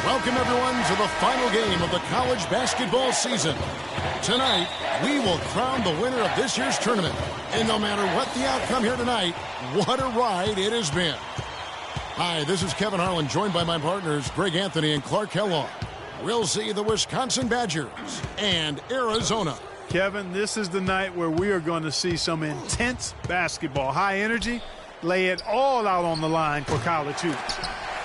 Welcome, everyone, to the final game of the college basketball season. Tonight, we will crown the winner of this year's tournament. And no matter what the outcome here tonight, what a ride it has been. Hi, this is Kevin Harlan, joined by my partners, Greg Anthony and Clark Kellogg. We'll see the Wisconsin Badgers and Arizona. Kevin, this is the night where we are going to see some intense basketball. High energy, lay it all out on the line for college hoops.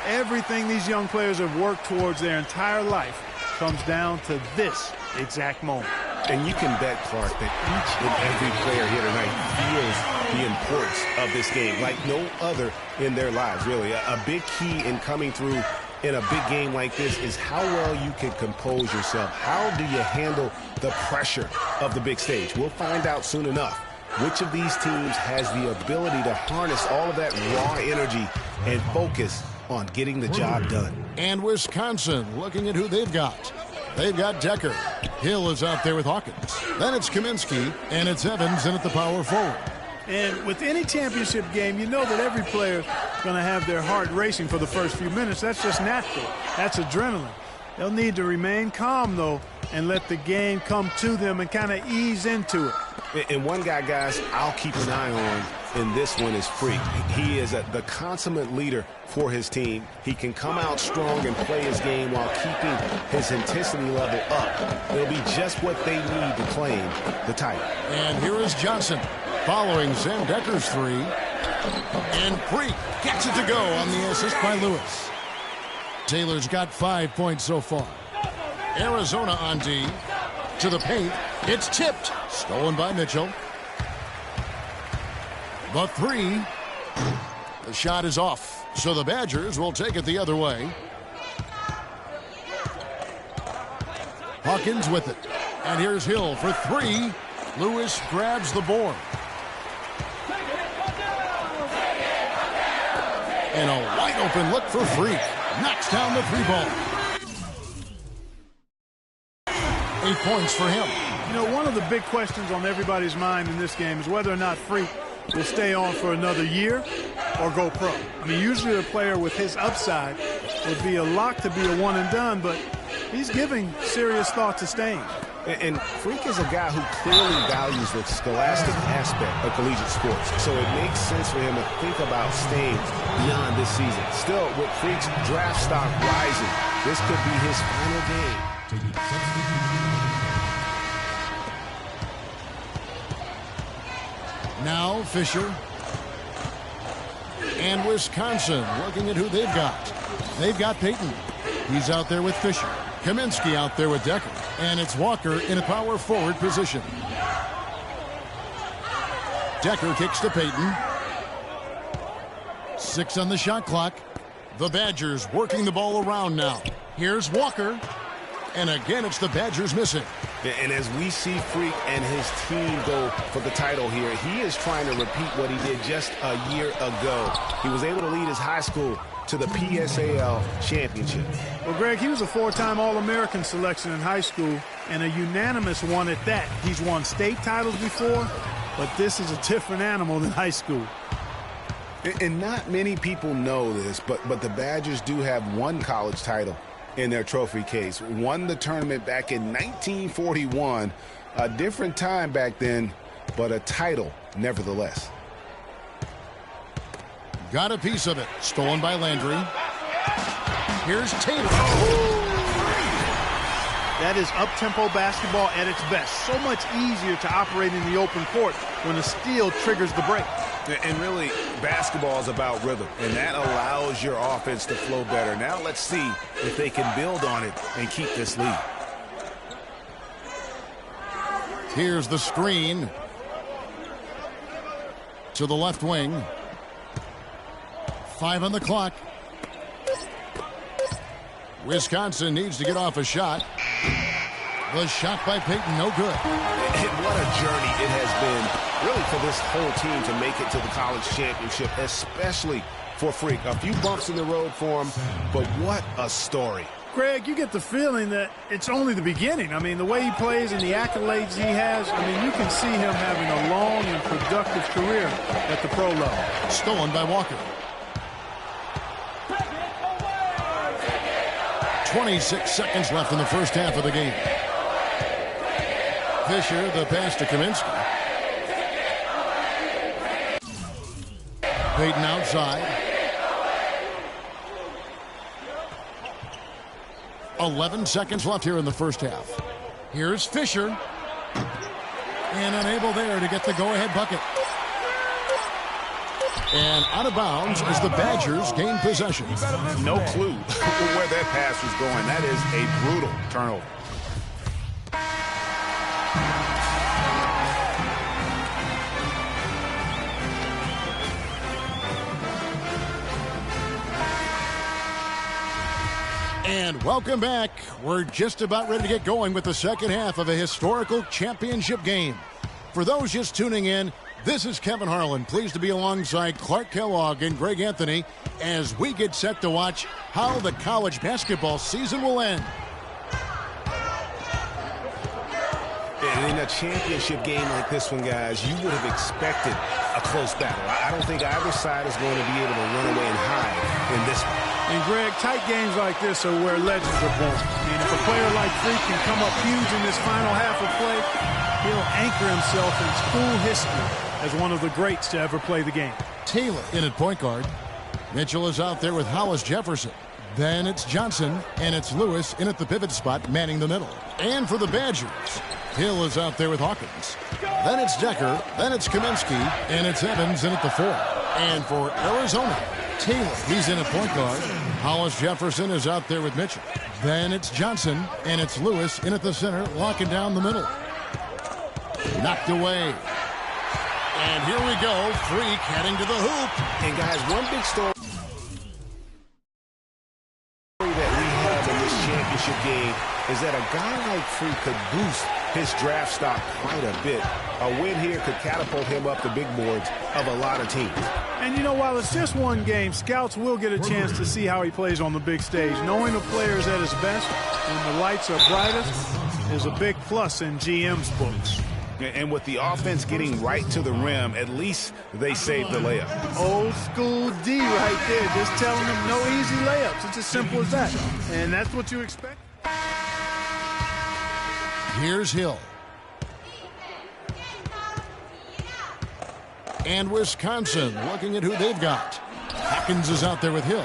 Everything these young players have worked towards their entire life comes down to this exact moment. And you can bet, Clark, that each and every player here tonight feels the importance of this game like no other in their lives, really. A big key in coming through in a big game like this is how well you can compose yourself. How do you handle the pressure of the big stage? We'll find out soon enough which of these teams has the ability to harness all of that raw energy and focus on getting the job done. And Wisconsin, looking at who they've got. They've got Decker. Hill is out there with Hawkins. Then it's Kaminsky, and it's Evans in at the power forward. And with any championship game, you know that every player is going to have their heart racing for the first few minutes. That's just natural. That's adrenaline. They'll need to remain calm, though, and let the game come to them and kind of ease into it. And one guy, guys, I'll keep an eye on in this one is Freak. He is the consummate leader for his team. He can come out strong and play his game while keeping his intensity level up. It'll be just what they need to claim the title. And here is Johnson following Sam Decker's three. And Freak gets it to go on the assist by Lewis. Taylor's got 5 points so far. Arizona on D. To the paint. It's tipped. Stolen by Mitchell. The three. The shot is off. So the Badgers will take it the other way. Hawkins with it. And here's Hill for three. Lewis grabs the board. And a wide open look for Freak. Knocks down the three ball. 8 points for him. You know, one of the big questions on everybody's mind in this game is whether or not Freak will stay on for another year or go pro. I mean, usually a player with his upside would be a lock to be a one and done, but he's giving serious thought to staying. And Freak is a guy who clearly values the scholastic aspect of collegiate sports, so it makes sense for him to think about staying beyond this season. Still, with Freak's draft stock rising, this could be his final game. Now Fisher. And Wisconsin looking at who they've got. They've got Payton. He's out there with Fisher. Kaminsky out there with Decker. And it's Walker in a power forward position. Decker kicks to Payton. 6 on the shot clock. The Badgers working the ball around now. Here's Walker. And again, it's the Badgers missing. And as we see Freak and his team go for the title here, he is trying to repeat what he did just a year ago. He was able to lead his high school to the PSAL championship. Well, Greg, he was a 4-time All-American selection in high school and a unanimous one at that. He's won state titles before, but this is a different animal than high school. And not many people know this, but the Badgers do have one college title in their trophy case. Won the tournament back in 1941. A different time back then, but a title nevertheless. Got a piece of it. Stolen by Landry. Here's Taylor. That is up-tempo basketball at its best. So much easier to operate in the open court when a steal triggers the break. And really, basketball is about rhythm, and that allows your offense to flow better. Now let's see if they can build on it and keep this lead. Here's the screen. To the left wing. 5 on the clock. Wisconsin needs to get off a shot. The shot by Payton, no good. And what a journey it has been, really, for this whole team to make it to the college championship, especially for Freak. A few bumps in the road for him, but what a story. Greg, you get the feeling that it's only the beginning. I mean, the way he plays and the accolades he has, I mean, you can see him having a long and productive career at the pro level. Stolen by Walker. 26 seconds left in the first half of the game. Fisher, the pass to Kaminsky. Payton outside. 11 seconds left here in the first half. Here's Fisher. And unable there to get the go-ahead bucket. And out of bounds as the Badgers gain possession. No clue where that pass was going. That is a brutal turnover. And welcome back. We're just about ready to get going with the second half of a historical championship game. For those just tuning in, this is Kevin Harlan, pleased to be alongside Clark Kellogg and Greg Anthony as we get set to watch how the college basketball season will end. In a championship game like this one, guys, you would have expected a close battle. I don't think either side is going to be able to run away and hide in this one. And, Greg, tight games like this are where legends are born. I mean, if a player like Freak can come up huge in this final half of play, he'll anchor himself in school history as one of the greats to ever play the game. Taylor in at point guard. Mitchell is out there with Hollis Jefferson. Then it's Johnson, and it's Lewis in at the pivot spot, manning the middle. And for the Badgers, Hill is out there with Hawkins. Then it's Decker, then it's Kaminsky, and it's Evans in at the 4. And for Arizona, Taylor, he's in at point guard. Hollis Jefferson is out there with Mitchell. Then it's Johnson, and it's Lewis in at the center, locking down the middle. Knocked away. And here we go, Freak heading to the hoop. And, guys, one big story that we have in this championship game is that a guy like Freak could boost his draft stock quite a bit. A win here could catapult him up the big boards of a lot of teams. And, you know, while it's just one game, scouts will get a chance to see how he plays on the big stage. Knowing a player is at his best when the lights are brightest is a big plus in GM's books. And with the offense getting right to the rim, at least they saved the layup. Old school D right there, just telling them no easy layups. It's as simple as that. And that's what you expect. Here's Hill. And Wisconsin looking at who they've got. Hawkins is out there with Hill.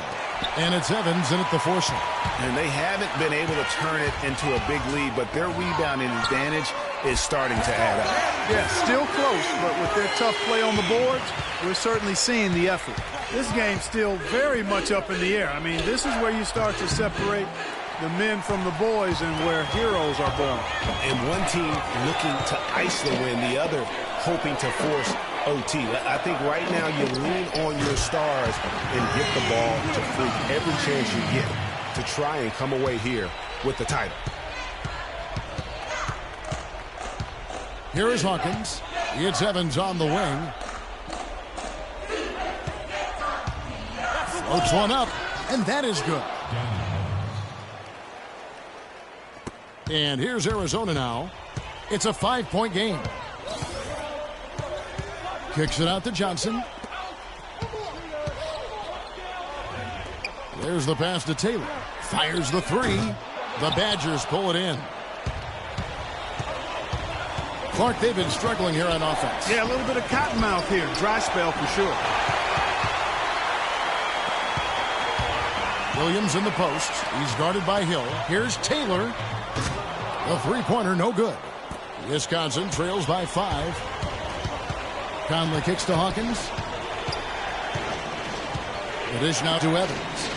And it's Evans in at the 4 slot. And they haven't been able to turn it into a big lead, but their rebounding advantage is starting to add up. Yeah, still close, but with their tough play on the boards, we're certainly seeing the effort. This game's still very much up in the air. I mean, this is where you start to separate the men from the boys and where heroes are born. And one team looking to ice the win, the other hoping to force OT. I think right now you lean on your stars and get the ball to Freak every chance you get to try and come away here with the title. Here is Hawkins. It's Evans on the wing. Floats one up, and that is good. And here's Arizona now. It's a 5-point game. Kicks it out to Johnson. There's the pass to Taylor. Fires the 3. The Badgers pull it in. Clark, they've been struggling here on offense. Yeah, a little bit of cottonmouth here. Dry spell for sure. Williams in the post. He's guarded by Hill. Here's Taylor. The 3-pointer, no good. Wisconsin trails by 5. Conley kicks to Hawkins. The dish now to Evans.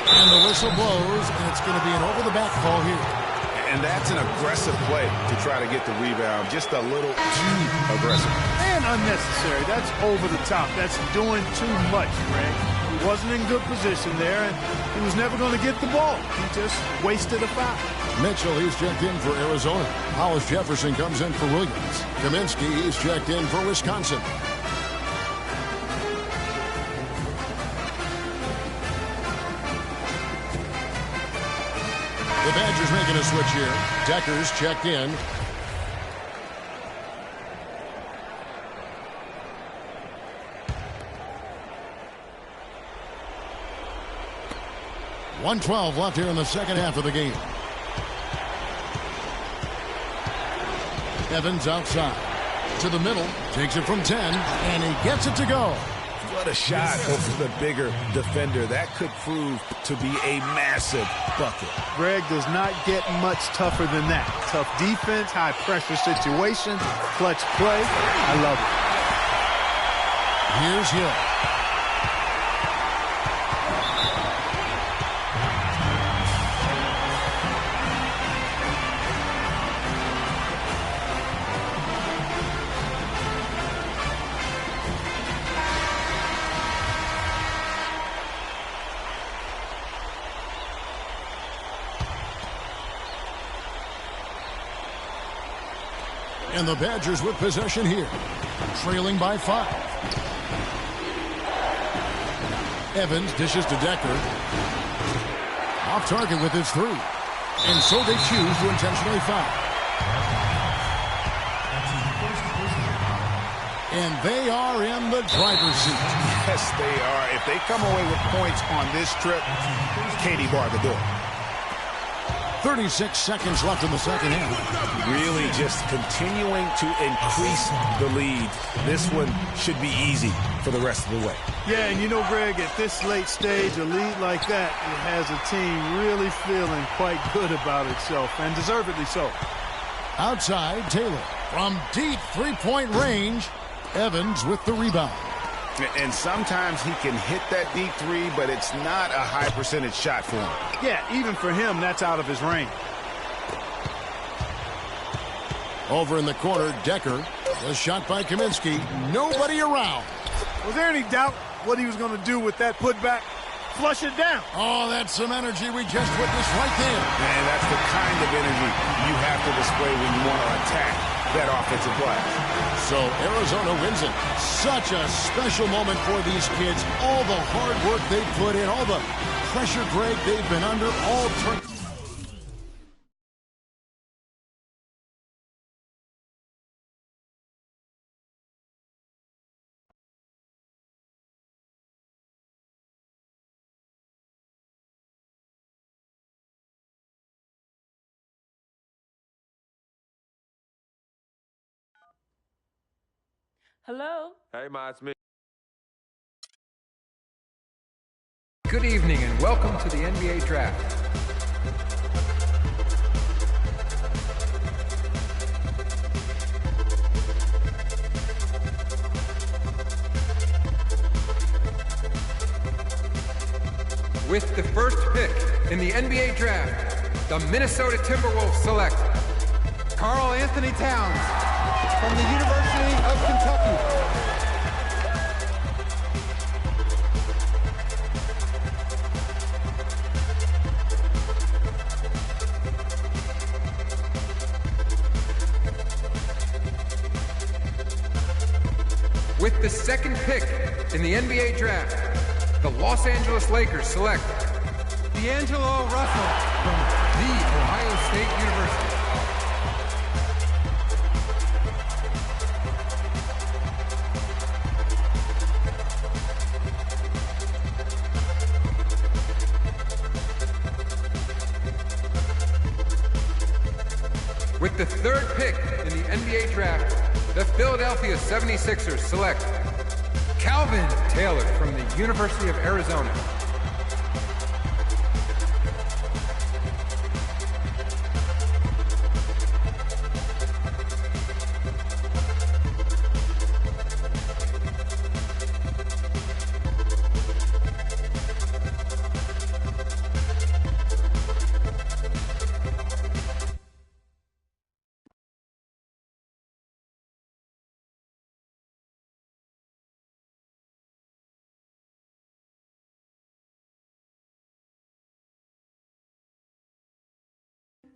And the whistle blows, and it's going to be an over-the-back call here. And that's an aggressive play to try to get the rebound. Just a little too aggressive. And unnecessary. That's over the top. That's doing too much, Greg. He wasn't in good position there, and he was never going to get the ball. He just wasted a foul. Mitchell, he's checked in for Arizona. Hollis Jefferson comes in for Williams. Kaminsky, he's checked in for Wisconsin. The Badgers making a switch here. Decker's checked in. .112 left here in the second half of the game. Evans outside. To the middle. Takes it from 10. And he gets it to go. What a shot over the bigger defender. That could prove to be a massive bucket. Greg does not get much tougher than that. Tough defense, high pressure situation, clutch play. I love it. Here's Hill. And the Badgers with possession here, trailing by 5. Evans dishes to Decker. Off target with his 3. And so they choose to intentionally foul. And they are in the driver's seat. Yes, they are. If they come away with points on this trip, Katie barred the door. 36 seconds left in the second half. Really just continuing to increase the lead. This one should be easy for the rest of the way. Yeah, and you know, Greg, at this late stage, a lead like that, it has a team really feeling quite good about itself, and deservedly so. Outside, Taylor. From deep three-point range, Evans with the rebound. And sometimes he can hit that deep 3, but it's not a high percentage shot for him. Yeah, even for him, that's out of his range. Over in the corner, Decker. The shot by Kaminsky. Nobody around. Was there any doubt what he was going to do with that putback? Flush it down. Oh, that's some energy we just witnessed right there. And that's the kind of energy you have to display when you want to attack that offensive play. So Arizona wins it. Such a special moment for these kids. All the hard work they put in, all the pressure, Greg, they've been under, all turned. Hello? Hey, Ma, it's me. Good evening and welcome to the NBA Draft. With the first pick in the NBA Draft, the Minnesota Timberwolves select Karl Anthony Towns from the University of Kentucky. With the second pick in the NBA Draft, the Los Angeles Lakers select D'Angelo Russell from The Ohio State University. With the third pick in the NBA Draft, the Philadelphia 76ers select Calvin Taylor from the University of Arizona.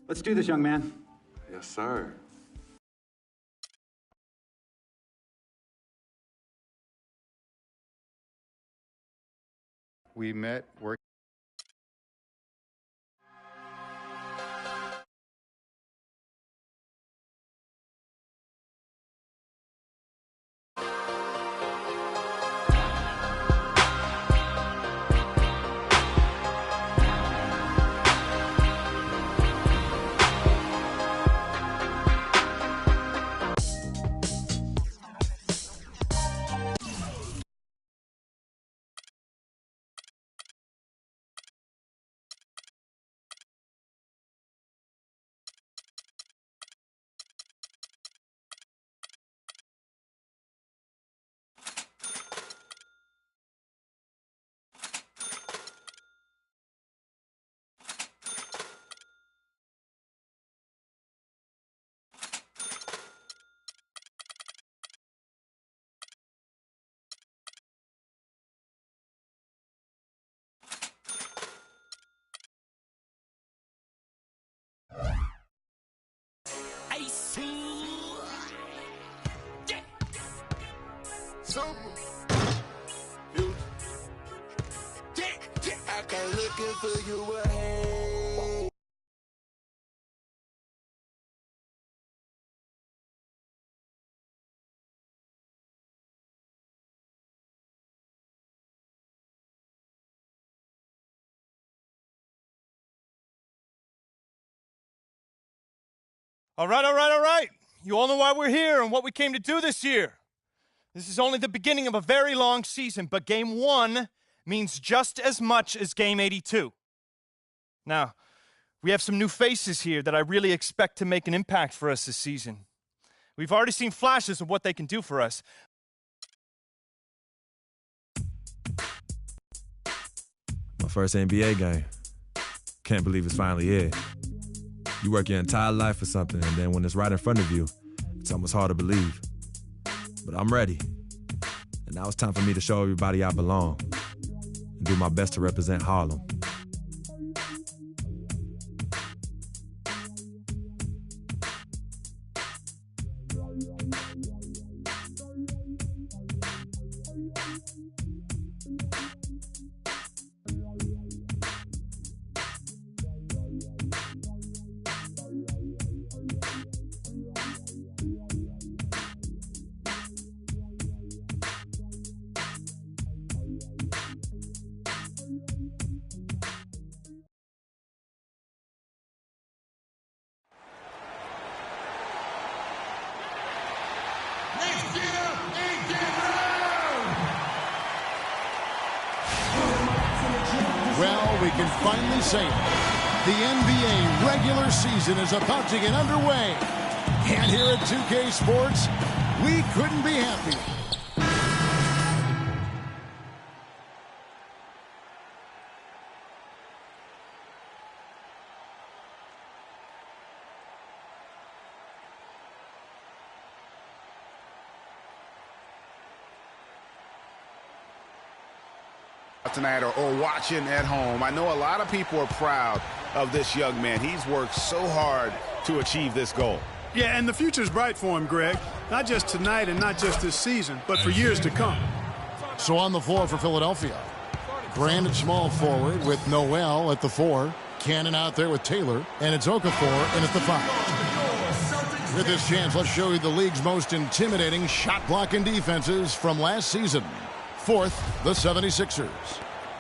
Let's do this, young man. Yes, sir. We met working. I'm looking for you ahead. All right. You all know why we're here and what we came to do this year. This is only the beginning of a very long season, but Game 1 means just as much as Game 82. Now, we have some new faces here that I really expect to make an impact for us this season. We've already seen flashes of what they can do for us. My first NBA game. Can't believe it's finally here. You work your entire life for something, and then when it's right in front of you, it's almost hard to believe. But I'm ready. And now it's time for me to show everybody I belong and do my best to represent Harlem. Well, we can finally say it. The NBA regular season is about to get underway. And here at 2K Sports, we couldn't be happier. Tonight or watching at home, I know a lot of people are proud of this young man. He's worked so hard to achieve this goal. Yeah, and the future's bright for him, Greg. Not just tonight and not just this season, but for years to come. So on the floor for Philadelphia, Grant at small forward with Noel at the 4, Cannon out there with Taylor, and it's Okafor in at the 5. With this chance, let's show you the league's most intimidating shot-blocking defenses from last season. Fourth, the 76ers.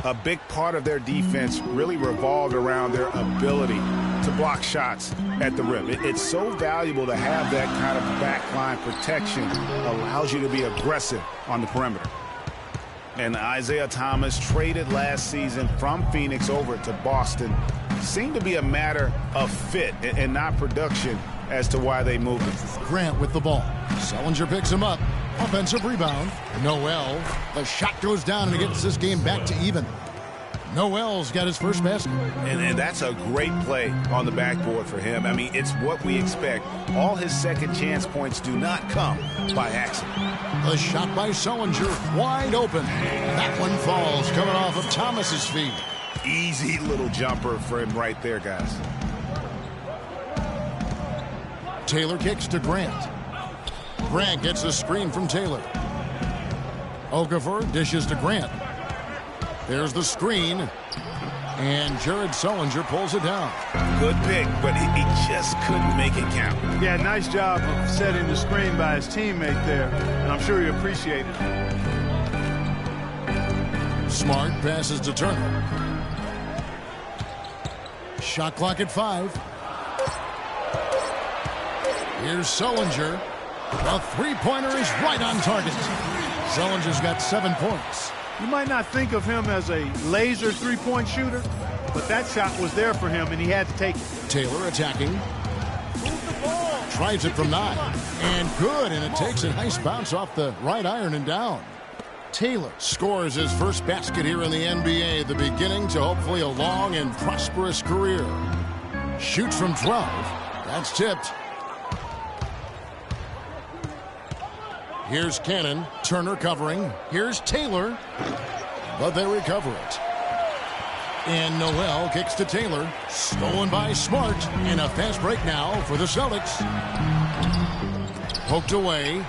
A big part of their defense really revolved around their ability to block shots at the rim. It's so valuable to have that kind of backline protection. Allows you to be aggressive on the perimeter. And Isaiah Thomas, traded last season from Phoenix over to Boston, seemed to be a matter of fit and not production as to why they moved him. Grant with the ball. Sullinger picks him up. Offensive rebound. Noel. The shot goes down and it gets this game back to even. Noel's got his first basket. And that's a great play on the backboard for him. I mean, it's what we expect. All his second chance points do not come by accident. The shot by Sullinger, wide open. That one falls, coming off of Thomas's feet. Easy little jumper for him right there, guys. Taylor kicks to Grant. Grant gets a screen from Taylor. Okafor dishes to Grant. There's the screen. And Jared Sullinger pulls it down. Good pick, but he just couldn't make it count. Yeah, nice job of setting the screen by his teammate there, and I'm sure he appreciated it. Smart passes to Turner. Shot clock at 5. Here's Sullinger. The three-pointer is right on target. Sullinger's got 7 points. You might not think of him as a laser three-point shooter, but that shot was there for him, and he had to take it. Taylor attacking. Tries it from 9. And good, and it takes a nice bounce off the right iron and down. Taylor scores his first basket here in the NBA, the beginning to hopefully a long and prosperous career. Shoots from 12. That's tipped. Here's Cannon. Turner covering. Here's Taylor. But they recover it. And Noel kicks to Taylor. Stolen by Smart. And a fast break now for the Celtics. Poked away.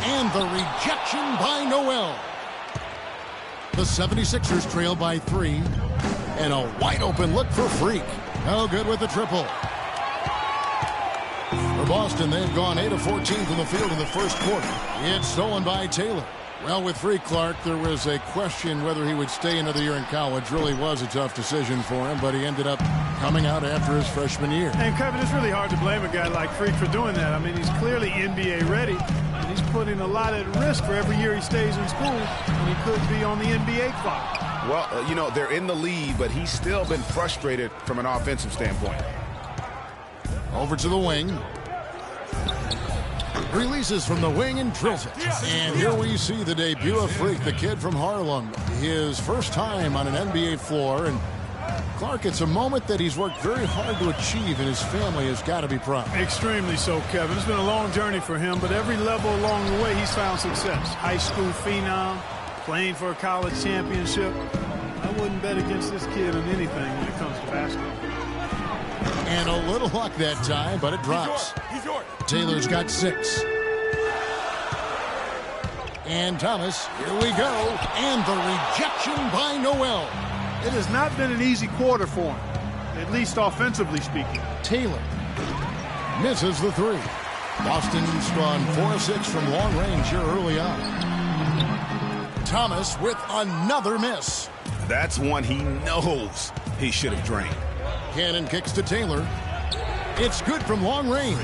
And the rejection by Noel. The 76ers trail by 3. And a wide-open look for Freak. No good with the triple. For Boston, they've gone 8 of 14 from the field in the first quarter. It's stolen by Taylor. Well, with Freak, Clark, there was a question whether he would stay another year in college. Really was a tough decision for him, but he ended up coming out after his freshman year. And, Kevin, it's really hard to blame a guy like Freak for doing that. I mean, he's clearly NBA ready, and he's putting a lot at risk for every year he stays in school, and he could be on the NBA clock. Well, you know, they're in the lead, but he's still been frustrated from an offensive standpoint. Over to the wing. Releases from the wing and drills it. And here we see the debut of Freak, the kid from Harlem. His first time on an NBA floor. And Clark, it's a moment that he's worked very hard to achieve, and his family has got to be proud. Extremely so, Kevin. It's been a long journey for him, but every level along the way he's found success. High school phenom, playing for a college championship. I wouldn't bet against this kid on anything when it comes to basketball. And a little luck that time, but it drops. He's yours. Taylor's got 6. And Thomas, here we go. And the rejection by Noel. It has not been an easy quarter for him, at least offensively speaking. Taylor misses the 3. Boston's gone 4 of 6 from long range here early on. Thomas with another miss. That's one he knows he should have drained. Cannon kicks to Taylor. It's good from long range.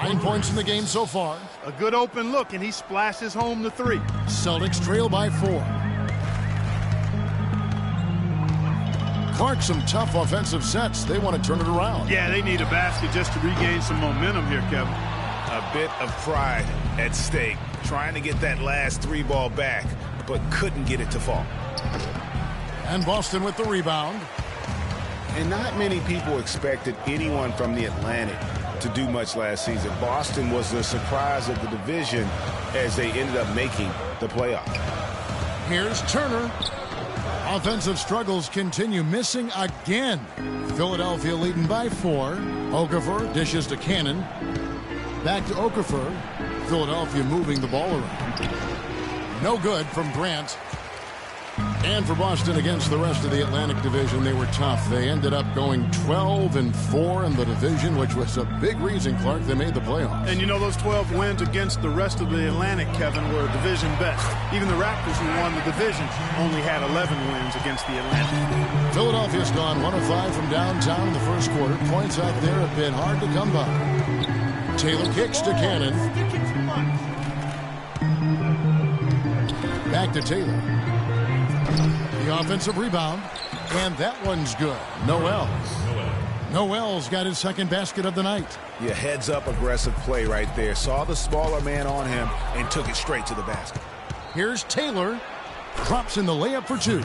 9 points in the game so far. A good open look, and he splashes home the 3. Celtics trail by 4. Clark, some tough offensive sets. They want to turn it around. Yeah, they need a basket just to regain some momentum here, Kevin. A bit of pride at stake, trying to get that last 3 ball back, but couldn't get it to fall. And Boston with the rebound. And not many people expected anyone from the Atlantic to do much last season. Boston was the surprise of the division as they ended up making the playoff. Here's Turner. Offensive struggles continue, missing again. Philadelphia leading by 4. Okafor dishes to Cannon. Back to Okafor. Philadelphia moving the ball around. No good from Grant. And for Boston against the rest of the Atlantic Division, they were tough. They ended up going 12-4 in the division, which was a big reason, Clark, they made the playoffs. And you know, those 12 wins against the rest of the Atlantic, Kevin, were division best. Even the Raptors, who won the division, only had 11 wins against the Atlantic. Philadelphia's gone 1 of 5 from downtown in the first quarter. Points out there have been hard to come by. Taylor kicks to Cannon. Back to Taylor. The offensive rebound, and that one's good. Noel's got his second basket of the night. Yeah, heads-up aggressive play right there. Saw the smaller man on him and took it straight to the basket. Here's Taylor. Drops in the layup for 2.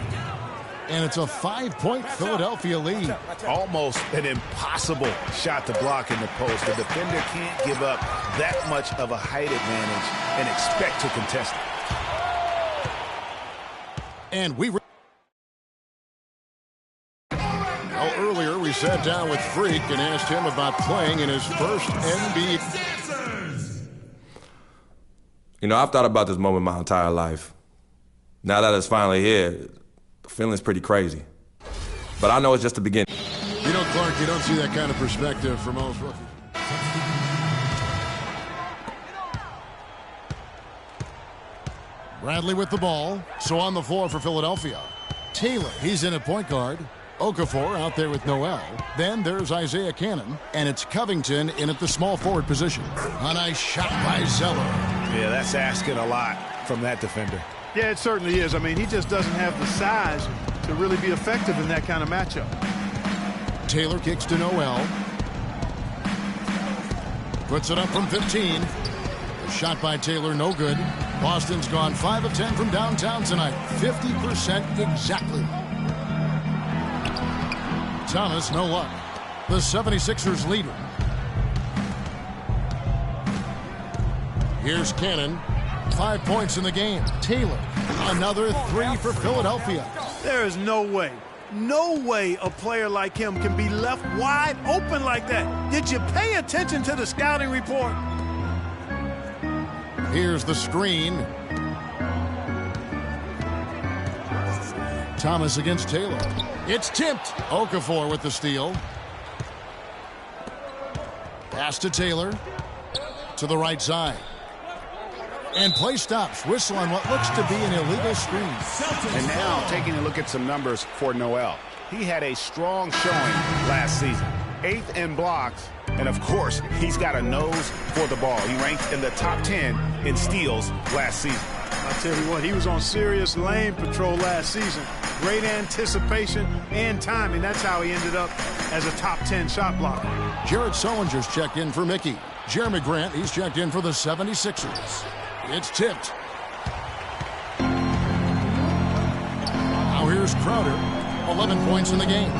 And it's a 5-point Philadelphia lead. Almost an impossible shot to block in the post. The defender can't give up that much of a height advantage and expect to contest it. And earlier we sat down with Freak and asked him about playing in his first NBA. You know, I've thought about this moment my entire life. Now that it's finally here, the feeling's pretty crazy. But I know it's just the beginning. You know, Clark, you don't see that kind of perspective for most rookies. Bradley with the ball. So on the floor for Philadelphia. Taylor, he's in at point guard. Okafor out there with Noel. Then there's Isaiah Cannon. And it's Covington in at the small forward position. A nice shot by Zeller. Yeah, that's asking a lot from that defender. Yeah, it certainly is. I mean, he just doesn't have the size to really be effective in that kind of matchup. Taylor kicks to Noel. Puts it up from 15. The shot by Taylor, no good. Boston's gone 5 of 10 from downtown tonight. 50% exactly. Thomas, no luck. The 76ers leader. Here's Cannon. 5 points in the game. Taylor, another 3 for Philadelphia. There is no way a player like him can be left wide open like that. Did you pay attention to the scouting report? Here's the screen. Thomas against Taylor. It's tipped. Okafor with the steal. Pass to Taylor. To the right side. And play stops. Whistle on what looks to be an illegal screen. And now taking a look at some numbers for Noel. He had a strong showing last season. 8th in blocks. And, of course, he's got a nose for the ball. He ranked in the top 10 in steals last season. I'll tell you what, he was on serious lane patrol last season. Great anticipation and timing. That's how he ended up as a top 10 shot blocker. Jared Sullinger's checked in for Mickey. Jeremy Grant, he's checked in for the 76ers. It's tipped. Now here's Crowder. 11 points in the game.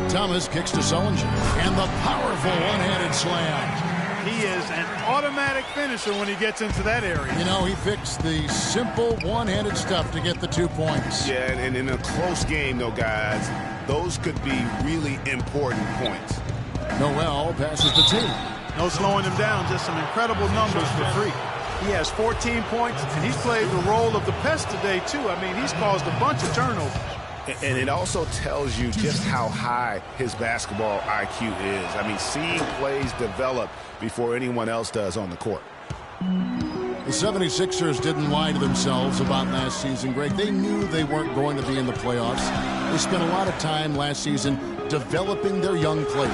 Thomas kicks to Sullinger. And the powerful one-handed slam. He is an automatic finisher when he gets into that area. You know, he picks the simple one-handed stuff to get the 2 points. Yeah, and in a close game, though, guys, those could be really important points. Noel passes to Taylor. No slowing him down, just some incredible numbers for free. He has 14 points, and he's played the role of the pest today, too. I mean, he's caused a bunch of turnovers. And it also tells you just how high his basketball IQ is. I mean, seeing plays develop before anyone else does on the court. The 76ers didn't lie to themselves about last season, Greg. They knew they weren't going to be in the playoffs. They spent a lot of time last season developing their young players.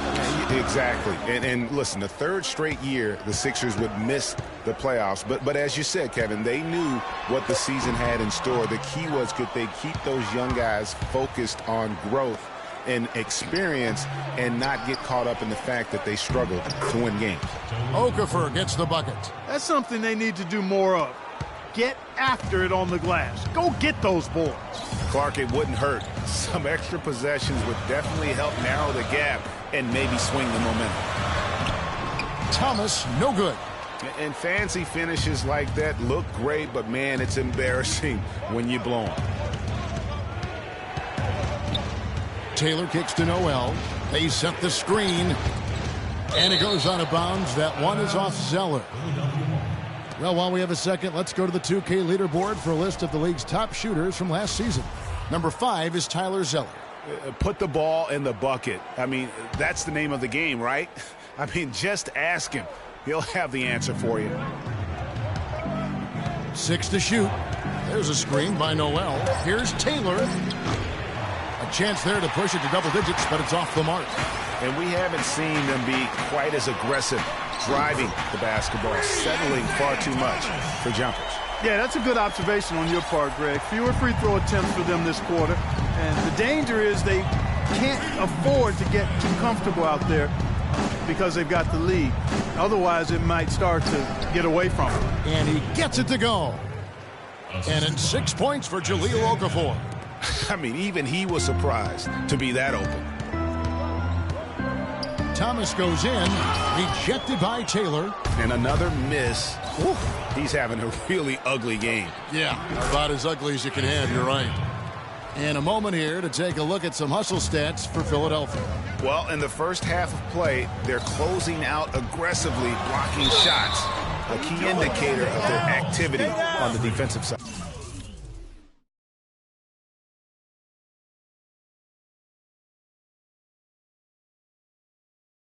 Exactly. And listen, the 3rd straight year the Sixers would miss the playoffs. But as you said, Kevin, they knew what the season had in store. The key was could they keep those young guys focused on growth and experience and not get caught up in the fact that they struggled to win games. Okafor gets the bucket. That's something they need to do more of. Get after it on the glass. Go get those boards. Clark, it wouldn't hurt. Some extra possessions would definitely help narrow the gap and maybe swing the momentum. Thomas, no good. And fancy finishes like that look great, but, man, it's embarrassing when you blow them. Taylor kicks to Noel. They set the screen. And it goes out of bounds. That one is off Zeller. Well, while we have a second, let's go to the 2K leaderboard for a list of the league's top shooters from last season. Number 5 is Tyler Zeller. Put the ball in the bucket. I mean, that's the name of the game, right? I mean, just ask him. He'll have the answer for you. 6 to shoot. There's a screen by Noel. Here's Taylor. A chance there to push it to double digits, but it's off the mark. And we haven't seen them be quite as aggressive driving the basketball, settling far too much for jumpers. Yeah, that's a good observation on your part, Greg. Fewer free throw attempts for them this quarter. And the danger is they can't afford to get too comfortable out there because they've got the lead. Otherwise, it might start to get away from them. And he gets it to go. And it's 6 points for Jahlil Okafor. I mean, even he was surprised to be that open. Thomas goes in, rejected by Taylor. And another miss. Ooh, he's having a really ugly game. Yeah, about as ugly as you can have, you're right. And a moment here to take a look at some hustle stats for Philadelphia. Well, in the first half of play, they're closing out aggressively, blocking shots. A key indicator of their activity on the defensive side.